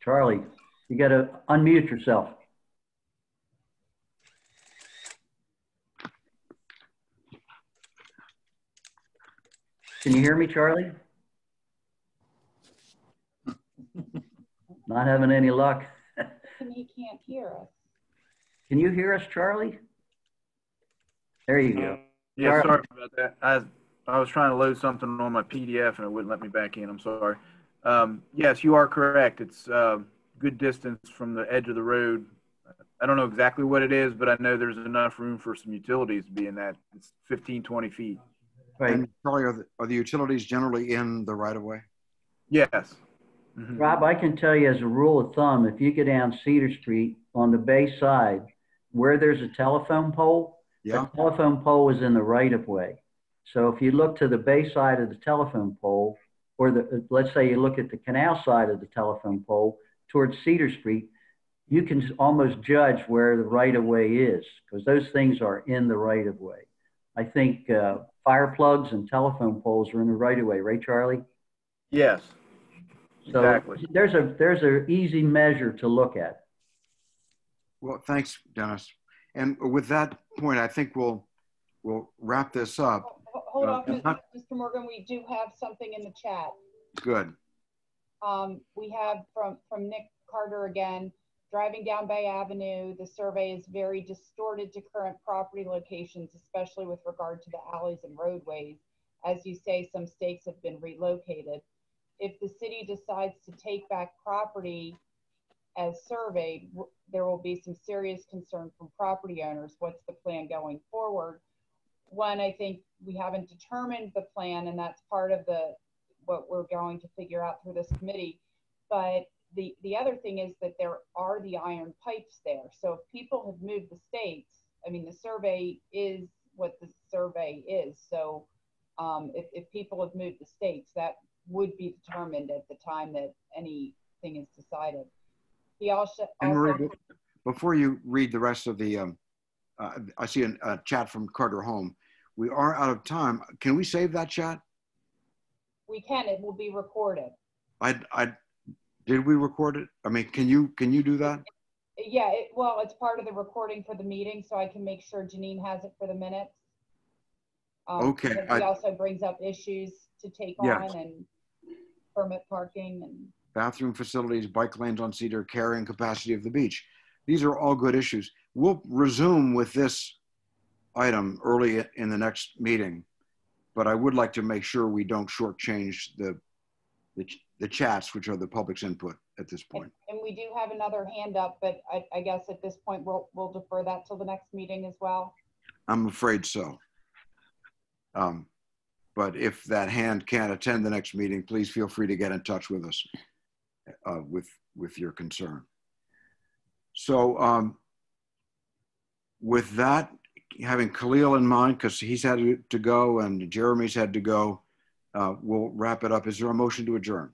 Charlie, you got to unmute yourself. Can you hear me, Charlie? Not having any luck. He can't hear us. Can you hear us, Charlie? There you go. Yeah, sorry about that. I was trying to load something on my PDF and it wouldn't let me back in. I'm sorry. Yes, you are correct. It's good distance from the edge of the road. I don't know exactly what it is, but I know there's enough room for some utilities to be in that. It's 15, 20 feet. Right. And Charlie, are the utilities generally in the right of way? Yes. Mm-hmm. Rob, I can tell you as a rule of thumb, if you get down Cedar Street on the bay side, where there's a telephone pole, the telephone pole is in the right of way. So if you look to the bay side of the telephone pole, or let's say you look at the canal side of the telephone pole towards Cedar Street, you can almost judge where the right of way is because those things are in the right of way. I think fire plugs and telephone poles are in the right of way, right, Charlie? Yes. So exactly. There's an easy measure to look at. Well, thanks, Dennis. And with that point, I think we'll wrap this up. Hold on, Mr. Morgan. We do have something in the chat. Good. We have from Nick Carter again. Driving down Bay Avenue, the survey is very distorted to current property locations, especially with regard to the alleys and roadways. As you say, some stakes have been relocated. If the city decides to take back property as surveyed, there will be some serious concern from property owners. What's the plan going forward? One, I think we haven't determined the plan, and that's part of what we're going to figure out through this committee. But the other thing is that there are the iron pipes there. So if people have moved the stakes, I mean, the survey is what the survey is. So if people have moved the stakes, that would be determined at the time that anything is decided. He also Marie, before you read the rest of the, I see a chat from Carter Home. We are out of time. Can we save that chat? We can. It will be recorded. Did we record it? I mean, can you do that? Yeah, well, it's part of the recording for the meeting, so I can make sure Janine has it for the minutes. Okay. He also brings up issues to take on and permit parking and bathroom facilities, bike lanes on Cedar, carrying capacity of the beach. These are all good issues. We'll resume with this item early in the next meeting, but I would like to make sure we don't shortchange the chats, which are the public's input at this point. And we do have another hand up, but I guess at this point we'll defer that till the next meeting as well. I'm afraid so. But if that hand can't attend the next meeting, please feel free to get in touch with us with your concern. So with that, having Khalil in mind, because he's had to go and Jeremy's had to go, we'll wrap it up. Is there a motion to adjourn?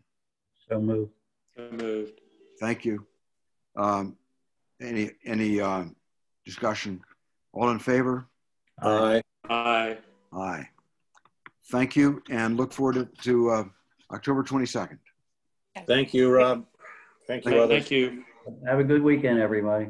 So moved. So moved. Thank you. Any discussion? All in favor? Aye. Aye. Aye. Thank you, and look forward to October 22nd. Thank you, Rob. Thank you, others. Thank you. Have a good weekend, everybody.